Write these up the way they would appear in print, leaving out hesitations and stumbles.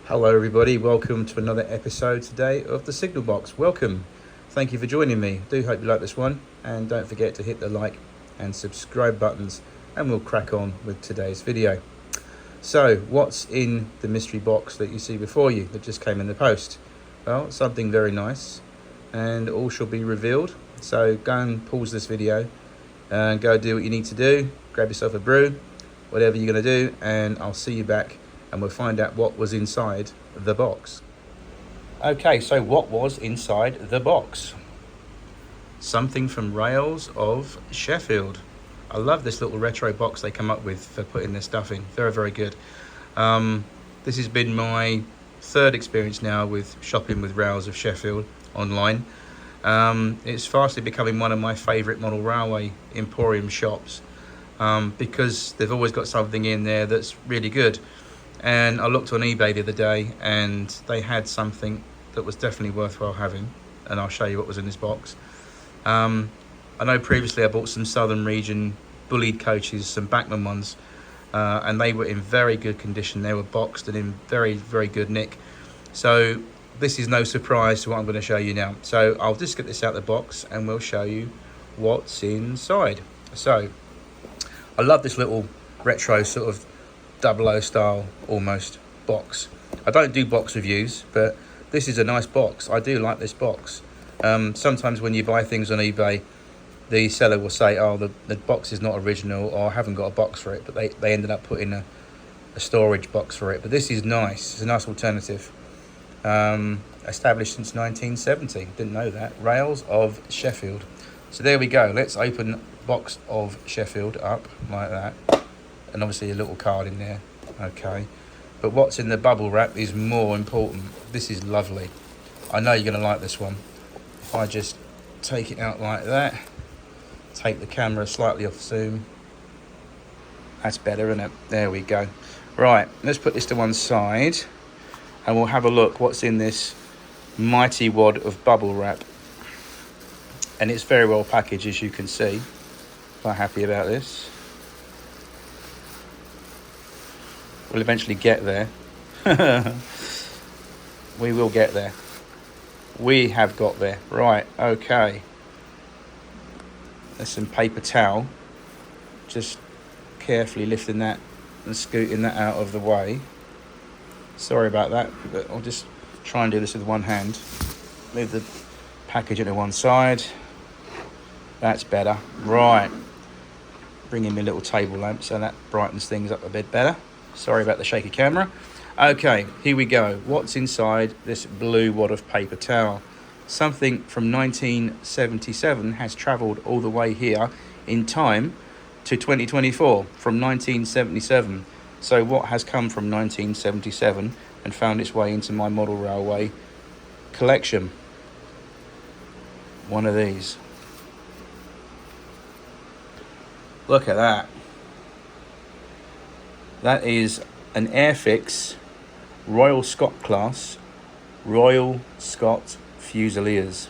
Hello everybody, welcome to another episode today of the Signal Box. Welcome, thank you for joining me. Do hope you like this one, and don't forget to hit the like and subscribe buttons, and we'll crack on with today's video. So what's in the mystery box that you see before you that just came in the post? Well, something very nice, and all shall be revealed. So go and pause this video and go do what you need to do. Grab yourself a brew, whatever you're going to do, and I'll see you back and we'll find out what was inside the box. Okay, so what was inside the box? Something from Rails of Sheffield. I love this little retro box they come up with for putting their stuff in. Very, very good. This has been my third experience now with shopping with Rails of Sheffield online. It's fastly becoming one of my favourite model railway emporium shops because they've always got something in there that's really good. And I looked on eBay the other day and they had something that was definitely worthwhile having, and I'll show you what was in this box. I know previously I bought some Southern Region bullied coaches, some Bachmann ones, and they were in very good condition. They were boxed and in very, very good nick. So this is no surprise to what I'm going to show you now. So I'll just get this out of the box and we'll show you what's inside. So I love this little retro sort of 00 style almost box. I don't do box reviews, but this is a nice box. I do like this box. Sometimes when you buy things on eBay, the seller will say, oh, the box is not original, or I haven't got a box for it, but they ended up putting a storage box for it. But this is nice. It's a nice alternative. Established since 1970. Didn't know that. Rails of Sheffield. So there we go. Let's open box of Sheffield up like that. And obviously a little card in there. Okay. But what's in the bubble wrap is more important. This is lovely. I know you're going to like this one. If I just take it out like that, take the camera slightly off zoom. That's better, isn't it? There we go. Right, let's put this to one side and we'll have a look what's in this mighty wad of bubble wrap. And it's very well packaged, as you can see. Quite happy about this. We'll eventually get there. We will get there. We have got there. Right, okay. There's some paper towel. Just carefully lifting that and scooting that out of the way. Sorry about that, but I'll just try and do this with one hand. Move the package into one side. That's better. Right. Bring in my little table lamp so that brightens things up a bit better. Sorry about the shaky camera. Okay, here we go. What's inside this blue wad of paper towel? Something from 1977 has travelled all the way here in time to 2024 from 1977. So what has come from 1977 and found its way into my model railway collection? One of these. Look at that. That is an Airfix Royal Scot class Royal Scot Fusiliers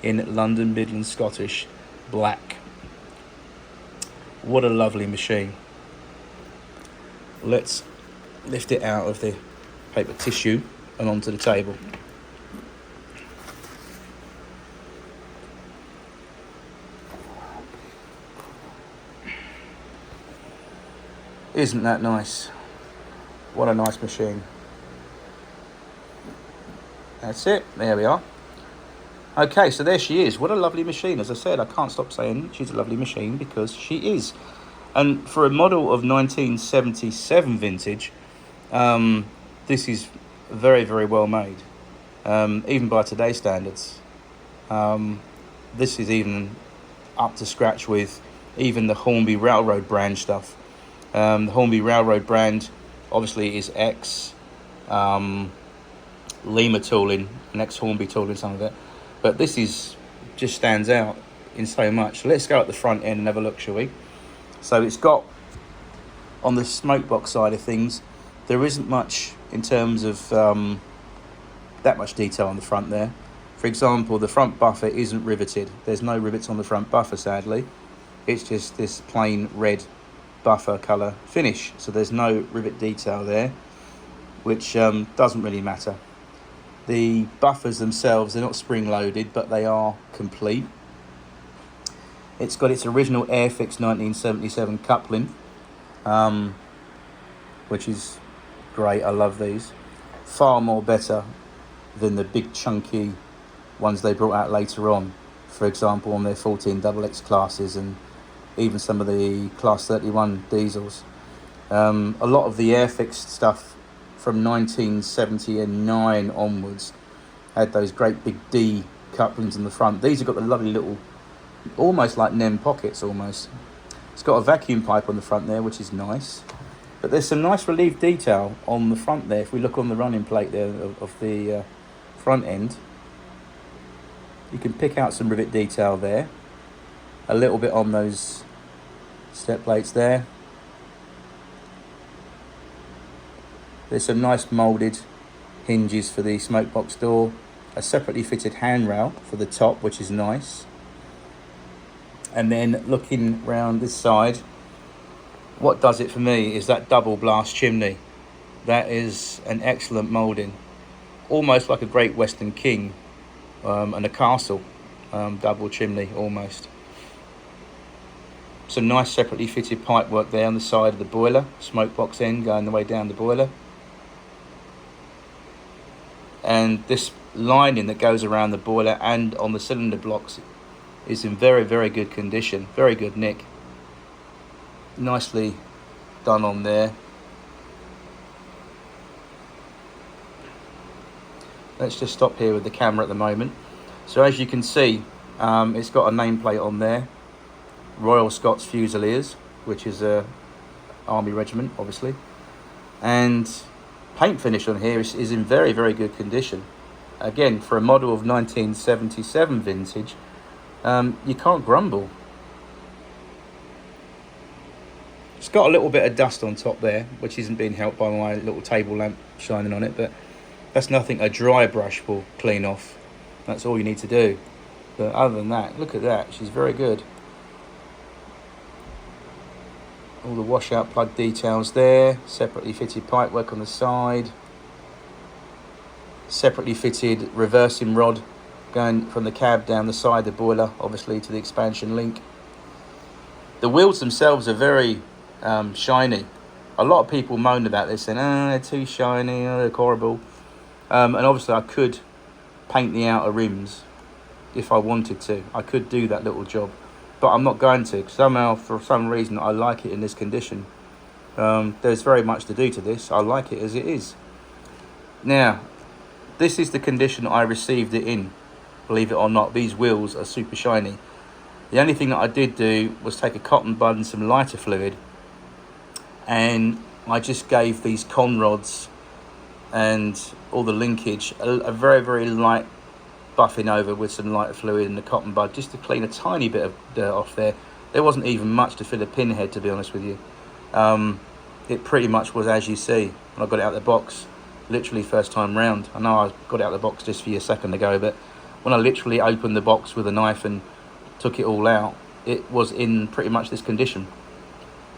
in London Midland Scottish black. What a lovely machine. Let's lift it out of the paper tissue and onto the table. Isn't that nice? What a nice machine. That's it. There we are. Okay, so there she is. What a lovely machine. As I said, I can't stop saying she's a lovely machine because she is. And for a model of 1977 vintage, this is very, very well made. Even by today's standards. This is even up to scratch with even the Hornby Railroad brand stuff. The Hornby Railroad brand obviously is Lima tooling and Hornby tooling, some of it, but this is just stands out in so much. So let's go at the front end and have a look, shall we? So it's got, on the smoke box side of things, there isn't much in terms of that much detail on the front there. For example, the front buffer isn't riveted. There's no rivets on the front buffer, sadly. It's just this plain red buffer colour finish, so there's no rivet detail there. which doesn't really matter. The buffers themselves, they're not spring loaded, but they are complete. It's got its original Airfix 1977 coupling, which is great. I love these. Far more better than the big chunky ones they brought out later on, for example on their 14XX classes and even some of the Class 31 diesels. A lot of the Airfix stuff from 1979 onwards had those great big D couplings in the front. These have got the lovely little, almost like NEM pockets almost. It's got a vacuum pipe on the front there, which is nice. But there's some nice relief detail on the front there. If we look on the running plate there of the front end, you can pick out some rivet detail there. A little bit on those step plates there. There's some nice moulded hinges for the smoke box door. A separately fitted handrail for the top, which is nice. And then looking round this side, what does it for me is that double blast chimney. That is an excellent moulding, almost like a Great Western King and a castle double chimney almost. Some nice separately fitted pipe work there on the side of the boiler, smoke box end going the way down the boiler. And this lining that goes around the boiler and on the cylinder blocks is in very, very good condition, very good nick. Nicely done on there. Let's just stop here with the camera at the moment. So as you can see, it's got a nameplate on there, Royal Scots Fusiliers, which is a army regiment obviously, and paint finish on here is in very, very good condition. Again, for a model of 1977 vintage, you can't grumble. It's got a little bit of dust on top there, which isn't being helped by my little table lamp shining on it, but that's nothing a dry brush will clean off. That's all you need to do. But other than that, look at that, she's very good. All the washout plug details there, separately fitted pipework on the side, separately fitted reversing rod going from the cab down the side of the boiler, obviously to the expansion link. The wheels themselves are very shiny. A lot of people moan about this saying, they're too shiny, they're horrible. And obviously I could paint the outer rims if I wanted to. I could do that little job, but I'm not going to. Somehow, for some reason, I like it in this condition. There's very much to do to this. I like it as it is. Now, this is the condition I received it in. Believe it or not, these wheels are super shiny. The only thing that I did do was take a cotton bud and some lighter fluid, and I just gave these con rods and all the linkage a very, very light buffing over with some lighter fluid and the cotton bud, just to clean a tiny bit of dirt off there. There wasn't even much to fill a pinhead, to be honest with you. It pretty much was as you see when I got it out of the box, literally first time round. I know I got it out of the box just for you a second ago, but when I literally opened the box with a knife and took it all out, it was in pretty much this condition.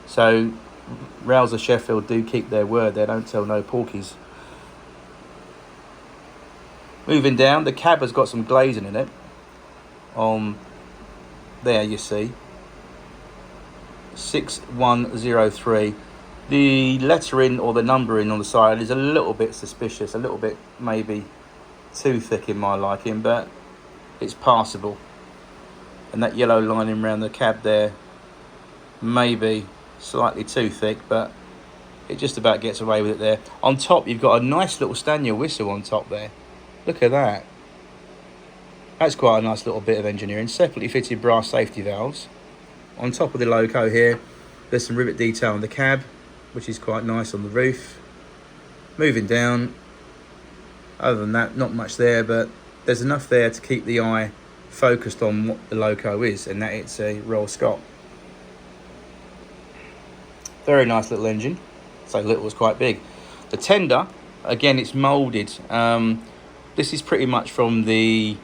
So Rails of Sheffield do keep their word. They don't tell no porkies. Moving down, the cab has got some glazing in it. There you see, 6103. The lettering or the numbering on the side is a little bit suspicious, a little bit maybe too thick in my liking, but it's passable. And that yellow lining around the cab there, maybe slightly too thick, but it just about gets away with it there. On top, you've got a nice little Stanier whistle on top there. Look at that. That's quite a nice little bit of engineering. Separately fitted brass safety valves. On top of the loco here, there's some rivet detail on the cab, which is quite nice on the roof. Moving down, other than that, not much there, but there's enough there to keep the eye focused on what the loco is, and that it's a Royal Scot. Very nice little engine. So little was quite big. The tender, again, it's moulded. This is pretty much from the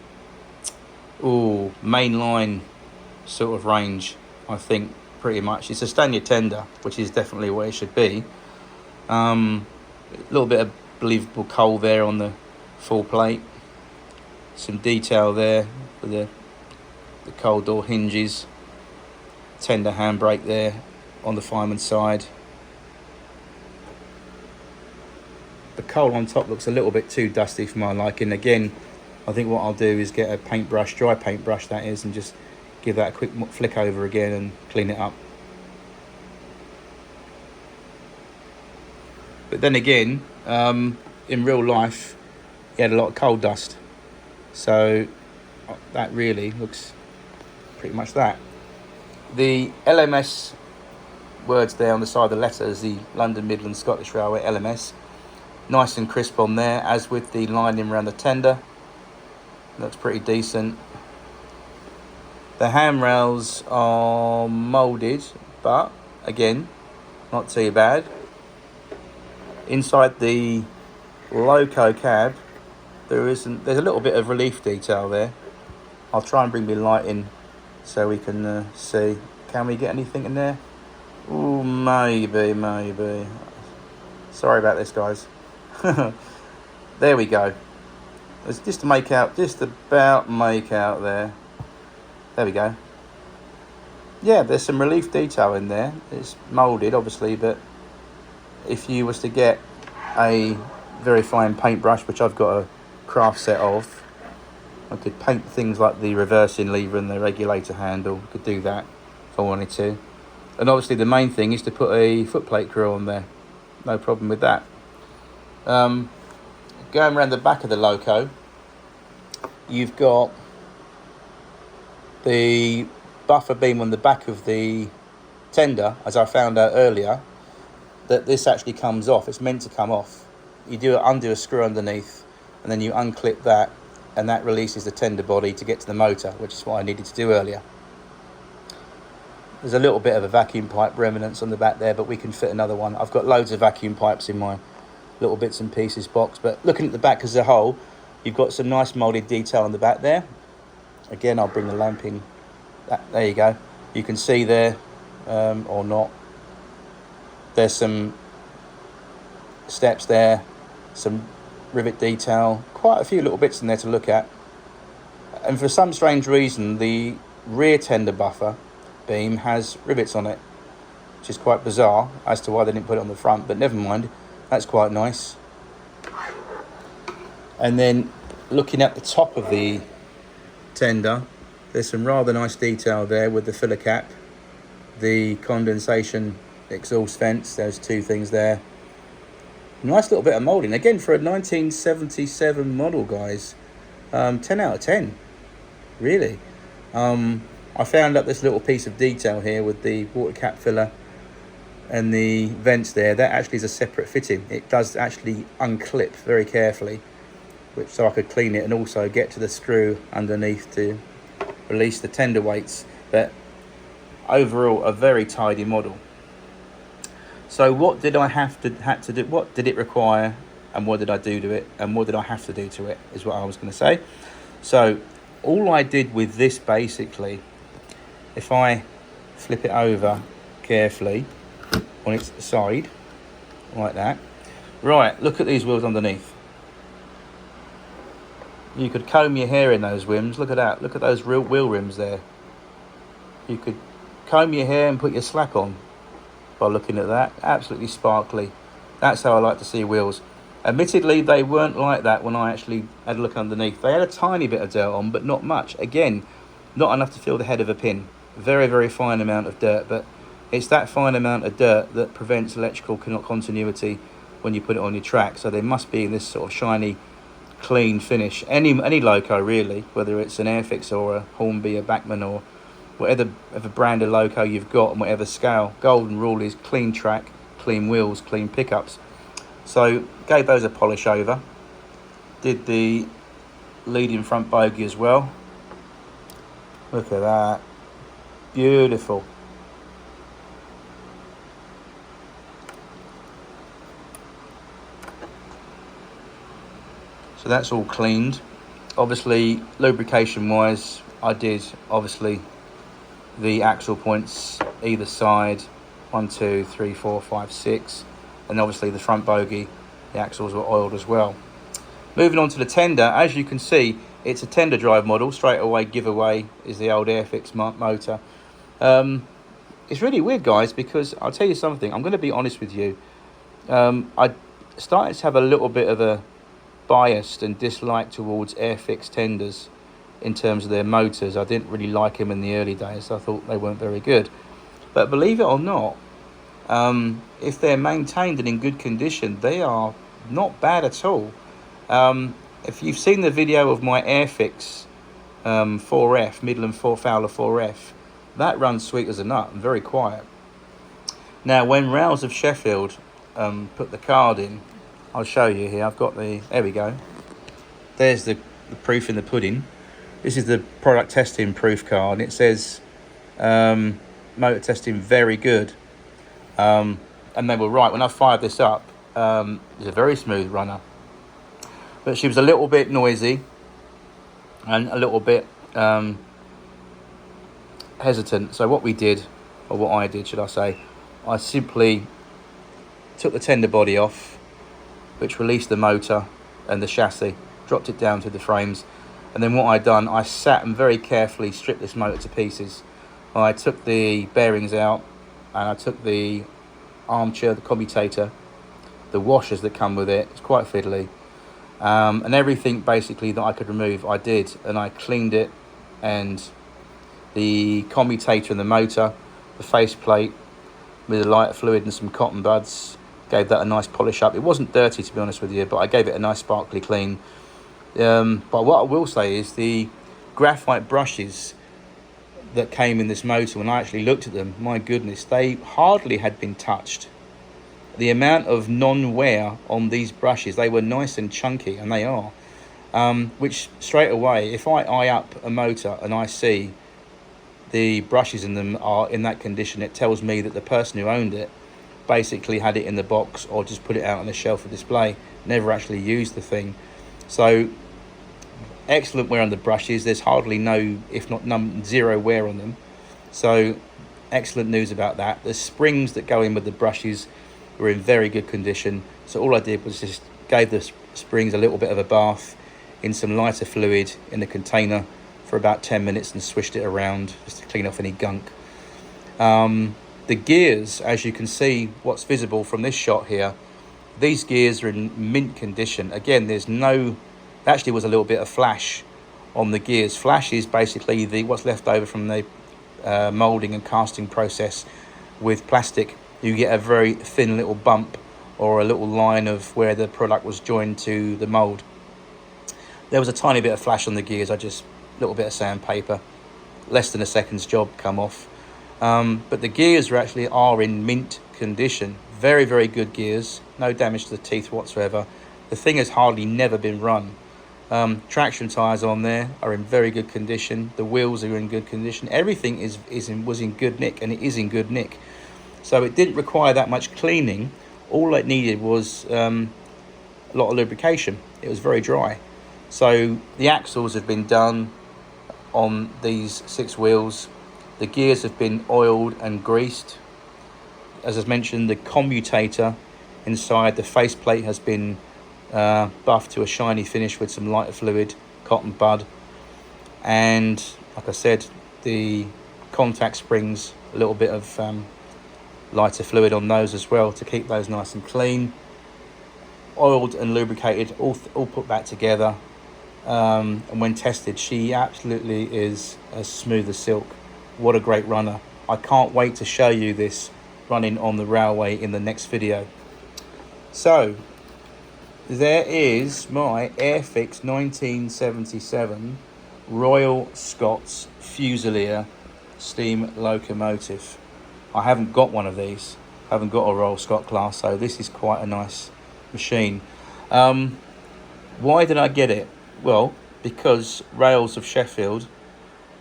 mainline sort of range, I think, pretty much. It's a Stanier tender, which is definitely what it should be. A little bit of believable coal there on the full plate. Some detail there for the coal door hinges. Tender handbrake there on the fireman's side. The coal on top looks a little bit too dusty for my liking. Again, I think what I'll do is get a paintbrush, dry paintbrush that is, and just give that a quick flick over again and clean it up. But then again, in real life, he had a lot of coal dust. So that really looks pretty much that. The LMS words there on the side of the letters, the London Midland Scottish Railway, LMS. Nice and crisp on there, as with the lining around the tender. Looks pretty decent. The handrails are moulded, but again, not too bad. Inside the loco cab, there's a little bit of relief detail there. I'll try and bring my light in so we can see. Can we get anything in there? Ooh, maybe. Sorry about this, guys. There we go. It's just about make out there. There we go. Yeah, there's some relief detail in there. It's moulded, obviously, but if you was to get a very fine paintbrush, which I've got a craft set of, I could paint things like the reversing lever and the regulator handle. I could do that if I wanted to. And obviously the main thing is to put a footplate grill on there. No problem with that. Going around the back of the loco, you've got the buffer beam on the back of the tender, as I found out earlier, that this actually comes off. It's meant to come off. You undo a screw underneath, and then you unclip that, and that releases the tender body to get to the motor, which is what I needed to do earlier. There's a little bit of a vacuum pipe remnants on the back there, but we can fit another one. I've got loads of vacuum pipes in my little bits and pieces box, but looking at the back as a whole, you've got some nice moulded detail on the back there. Again, I'll bring the lamp in. There you go. You can see there, or not. There's some steps there, some rivet detail, quite a few little bits in there to look at. And for some strange reason, the rear tender buffer beam has rivets on it, which is quite bizarre as to why they didn't put it on the front, but never mind, that's quite nice. And then looking at the top of the tender, there's some rather nice detail there with the filler cap, the condensation exhaust vents, there's two things there. Nice little bit of moulding. Again, for a 1977 model, guys, 10 out of 10, really. I found out this little piece of detail here with the water cap filler and the vents there. That actually is a separate fitting. It does actually unclip very carefully, which so I could clean it and also get to the screw underneath to release the tender weights. But overall, a very tidy model. So what did I had to do? What did it require, and what did I do to it, and what did I have to do to it, is what I was going to say. So all I did with this, basically, if I flip it over carefully on its side, like that. Right, look at these wheels underneath. You could comb your hair in those rims. Look at that. Look at those real wheel rims there. You could comb your hair and put your slack on by looking at that. Absolutely sparkly. That's how I like to see wheels. Admittedly, they weren't like that when I actually had a look underneath. They had a tiny bit of dirt on, but not much. Again, not enough to fill the head of a pin. Very, very fine amount of dirt, but it's that fine amount of dirt that prevents electrical continuity when you put it on your track. So there must be this sort of shiny, clean finish. Any loco, really, whether it's an Airfix or a Hornby, a Bachmann, or whatever brand of loco you've got and whatever scale. Golden rule is clean track, clean wheels, clean pickups. So gave those a polish over. Did the leading front bogie as well. Look at that. Beautiful. So that's all cleaned. Obviously, lubrication wise, I did obviously the axle points either side, 1, 2, 3, 4, 5, 6, and obviously the front bogie The axles were oiled as well. Moving on to the tender, as you can see, it's a tender drive model. Straight away giveaway is the old Airfix motor. It's really weird, guys, because I'll tell you something. I'm going to be honest with you. I started to have a little bit of a bias and dislike towards Airfix tenders in terms of their motors. I didn't really like them in the early days. I thought they weren't very good. But believe it or not, if they're maintained and in good condition, they are not bad at all. If you've seen the video of my Airfix 4F, Midland Fowler 4F, that runs sweet as a nut and very quiet. Now, when Rails of Sheffield put the card in, I'll show you here. I've got there we go. There's the proof in the pudding. This is the product testing proof card. It says motor testing very good. And they were right. When I fired this up, it's a very smooth runner. But she was a little bit noisy and a little bit hesitant. So what I did, should I say, I simply took the tender body off, which released the motor and the chassis, dropped it down to the frames. And then what I'd done, I sat and very carefully stripped this motor to pieces. I took the bearings out, and I took the armchair, the commutator, the washers that come with it. It's quite fiddly. And everything basically that I could remove, I did. And I cleaned it, and the commutator and the motor, the faceplate with a lighter fluid and some cotton buds, gave that a nice polish up. It wasn't dirty, to be honest with you, but I gave it a nice sparkly clean. But what I will say is the graphite brushes that came in this motor, when I actually looked at them, my goodness, they hardly had been touched. The amount of non-wear on these brushes, they were nice and chunky, and they are. Which straight away, if I eye up a motor and I see the brushes in them are in that condition, it tells me that the person who owned it basically had it in the box or just put it out on the shelf for display, never actually used the thing. So excellent wear on the brushes. There's hardly no, if not zero wear on them. So excellent news about that. The springs that go in with the brushes were in very good condition. So all I did was just gave the springs a little bit of a bath in some lighter fluid in a container for about 10 minutes and swished it around just to clean off any gunk. The gears, as you can see, what's visible from this shot here, these gears are in mint condition. Again, there's no, actually was a little bit of flash on the gears. Flash is basically what's left over from the moulding and casting process with plastic. You get a very thin little bump or a little line of where the product was joined to the mould. There was a tiny bit of flash on the gears. A little bit of sandpaper, less than a second's job come off. But the gears are in mint condition. Very, very good gears. No damage to the teeth whatsoever. The thing has hardly never been run. Traction tyres on there are in very good condition. The wheels are in good condition. Everything was in good nick, and it is in good nick. So it didn't require that much cleaning. All it needed was a lot of lubrication. It was very dry. So the axles have been done on these 6 wheels. The gears have been oiled and greased. As I mentioned, the commutator inside the faceplate has been buffed to a shiny finish with some lighter fluid, cotton bud. And like I said, the contact springs, a little bit of lighter fluid on those as well to keep those nice and clean. Oiled and lubricated, all put back together. And when tested, she absolutely is as smooth as silk. What a great runner. I can't wait to show you this running on the railway in the next video. So there is my Airfix 1977 Royal Scots Fusilier steam locomotive. I haven't got one of these. I haven't got a Royal Scot class, so this is quite a nice machine. Why did I get it? Well, because Rails of Sheffield,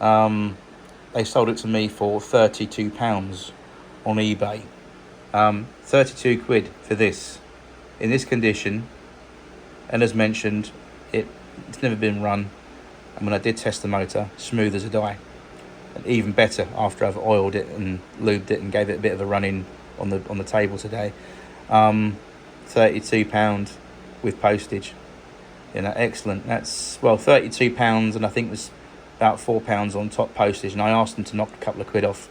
they sold it to me for £32 on eBay. 32 quid for this, in this condition, and as mentioned, it's never been run. And when I did test the motor, smooth as a die, and even better after I've oiled it and lubed it and gave it a bit of a run in on the table today. £32 with postage. Excellent. That's, well, £32, and I think it was about £4 on top postage, and I asked them to knock a couple of quid off,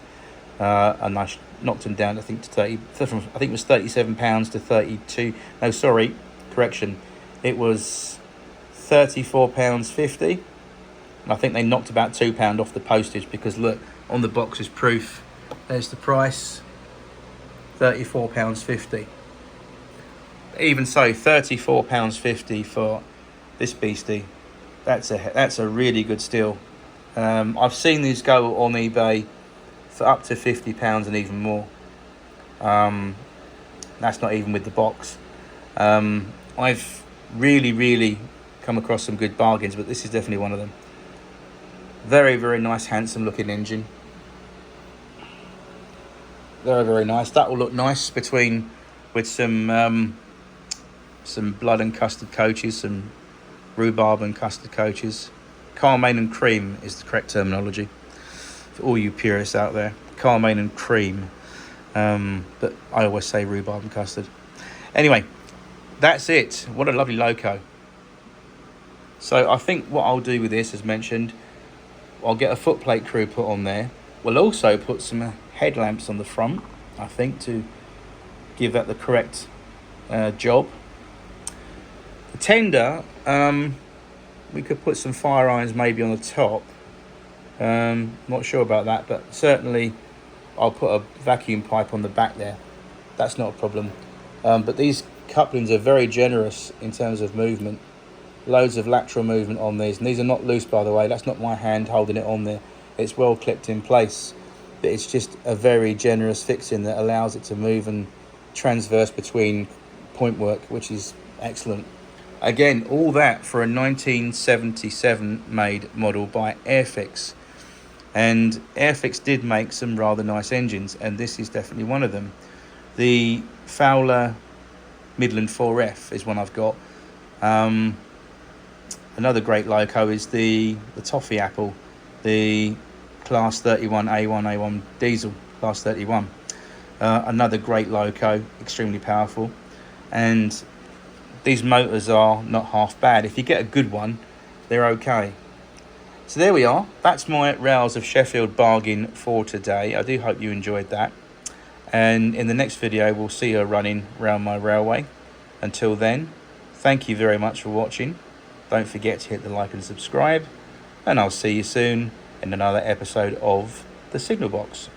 and I knocked them down, I think, to 30, I think it was £37 to 32, no, sorry, correction, it was £34.50, and I think they knocked about £2 off the postage, because look, on the box is proof, there's the price, £34.50. Even so, £34.50 for this beastie, that's a really good steal. I've seen these go on eBay for up to £50 and even more. That's not even with the box. I've really come across some good bargains, but this is definitely one of them. Very nice, handsome looking engine. Very nice. That will look nice with some blood and custard coaches, some rhubarb and custard coaches. Carmine and cream is the correct terminology for all you purists out there. Carmine and cream, but I always say rhubarb and custard. Anyway, that's it. What a lovely loco. So I think what I'll do with this, as mentioned, I'll get a footplate crew put on there. We'll also put some headlamps on the front, I think, to give that the correct job. The tender, we could put some fire irons maybe on the top. Not sure about that, but certainly I'll put a vacuum pipe on the back there. That's not a problem. But these couplings are very generous in terms of movement. Loads of lateral movement on these, and these are not loose, by the way. That's not my hand holding it on there. It's well clipped in place, but it's just a very generous fixing that allows it to move and transverse between point work, which is excellent. Again, all that for a 1977 made model by Airfix. And Airfix did make some rather nice engines, and this is definitely one of them. The Fowler Midland 4F is one I've got. Another great loco is the Toffee Apple, the Class 31 A1 diesel, Class 31. Another great loco, extremely powerful. And these motors are not half bad. If you get a good one, they're okay. So there we are. That's my Rails of Sheffield bargain for today. I do hope you enjoyed that. And in the next video, we'll see her running around my railway. Until then, thank you very much for watching. Don't forget to hit the like and subscribe. And I'll see you soon in another episode of The Signal Box.